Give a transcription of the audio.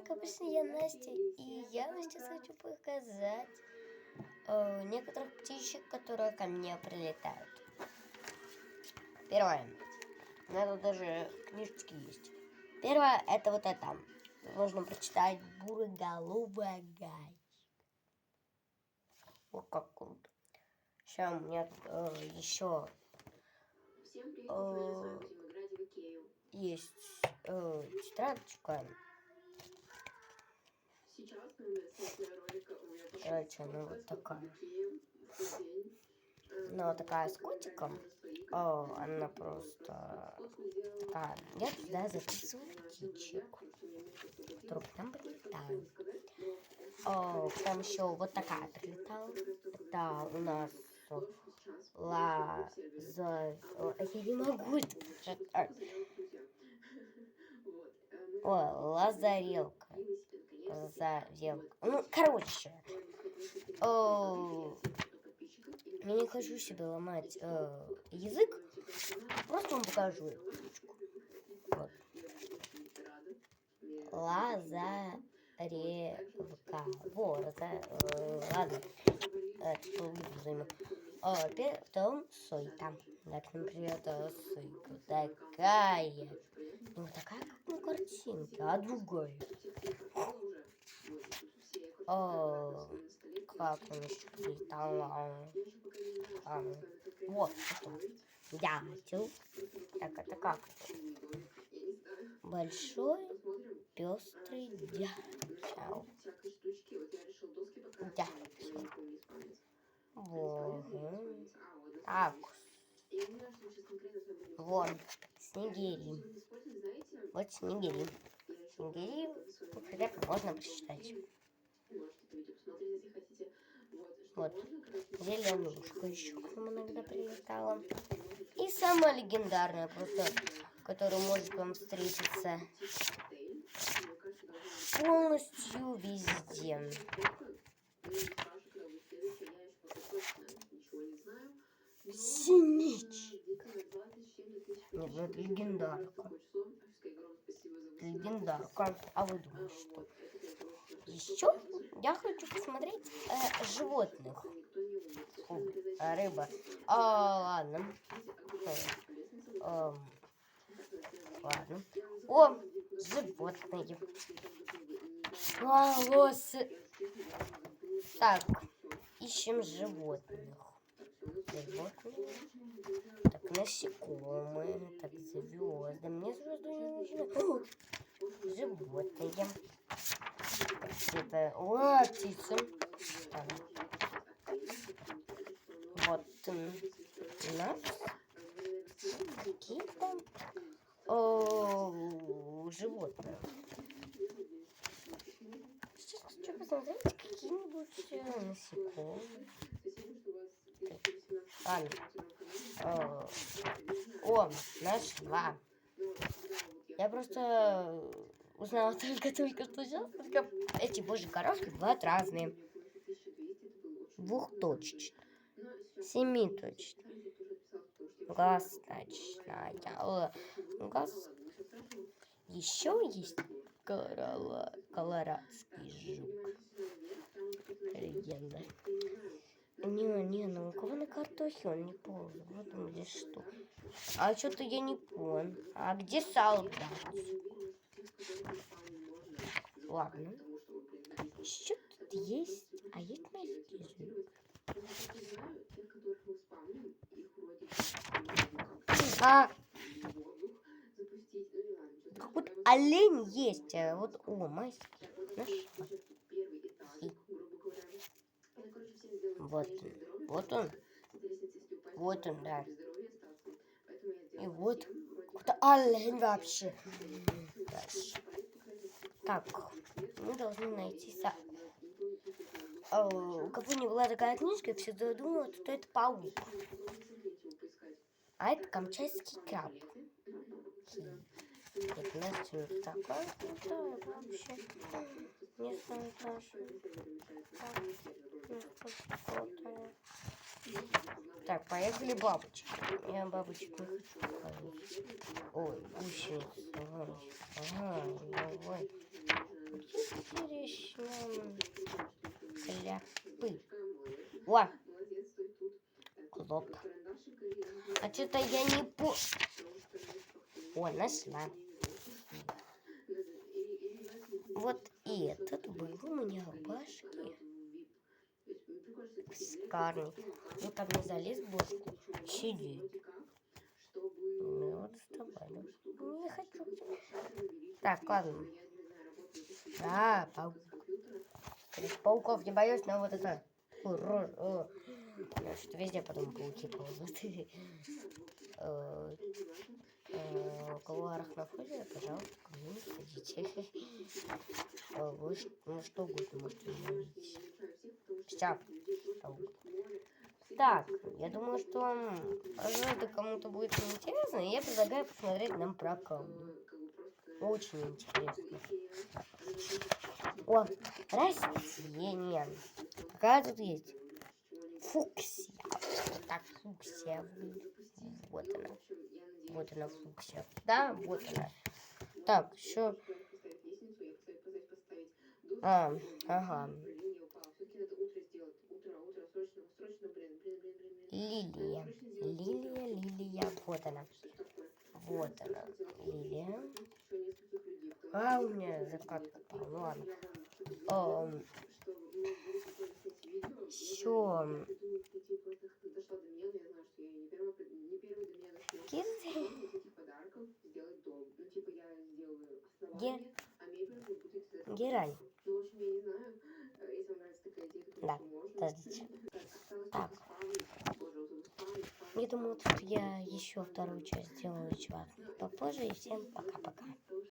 как обычно, я Настя, и я вам сейчас хочу показать некоторых птичек, которые ко мне прилетают. Первое. У меня тут даже книжечки есть. Первое, это вот это. Можно прочитать «Бурый-голубый гай». Вот как круто. Сейчас у меня еще есть тетрадочка. Короче, она вот такая. Она такая с котиком. Она просто такая. Я туда записываю птичек, которые там прилетают. Там еще вот такая прилетала. Это у нас я не могу это прочитать. Лазарелка. Ну, короче. Я не хочу себе ломать язык. Просто вам покажу эту птичку. Вот. Лазаревка. Вот, ладно. Потом сойка. Так, например, сойка такая. Не такая, как на картинке, а другая. Как он еще прилетал? Вот что. Дятел. Так, это как? Большой пестрый дятел. Дятел. Вот. Так. Вон. Снегири. Вот снегири. Снегири хотя бы можно прочитать. Вот. Зеленушка еще к нам иногда прилетала. И самая легендарная, просто, которая может вам встретиться полностью везде. Синичка. Нет, ну это легендарка. Легендарка. А вы думаете, что? Еще я хочу посмотреть животных. Рыба. Ладно. Ладно. О, животные. Волосы. Так, ищем животных. Так, насекомые. Так, звезды. Мне звезды не нужны. Животные. Это птицы. Вот у нас какие-то животные. Сейчас хочу посмотреть какие-нибудь насекомые. Ладно. Нашла. Я просто узнала только что сейчас. Только эти божьи коровки бывают разные. Двухточечные. Семиточечные. Гасночная. Газ. Еще есть колорадский жук. Легенда. Ну у кого на картохе он не полный. Вот он здесь что. А что-то я не понял. А где солдат? Ладно. Что тут есть? А есть морский жук? Какой-то олень есть. Вот, майский. Нашла. Вот он. Вот он, да. И вот какой-то олень вообще. Так, мы должны найти... У кого не была такая книжка, все думают, что это паук. А это камчатский краб. Это Настя такая крутая вообще. Не знаю даже. Так, поехали бабочки. Я бабочек не хочу показывать. Ой, гусеница. Ой. Перечнем шляпы. О! Клоп. А что-то я не по... О, нашла. Вот и этот был у меня в башке. Шикарный. Ну там не залез в башку. Сиди. Ну вот вставай. Не хочу. Так, ладно. Да, пауков не боюсь, но вот это... Что везде потом пауки ползут. У кого арахнофобия, пожалуйста, ко мне не ходите. Вы что угодно можете увидеть. Сейчас. Так, я думаю, что это кому-то будет интересно, и я предлагаю посмотреть нам про колду. Очень интересно. О, растение. Какая тут есть? Фуксия. Так, фуксия. Вот она. Вот она, фуксия. Да, вот она. Так, еще... Ага. Лилия. Лилия. Вот она. Вот она. Лилия. А, у меня закат попал. Ну ладно. Все. Герань. Да, подождите. Так. Я думаю, тут я еще вторую часть сделаю чувак попозже. И всем пока-пока.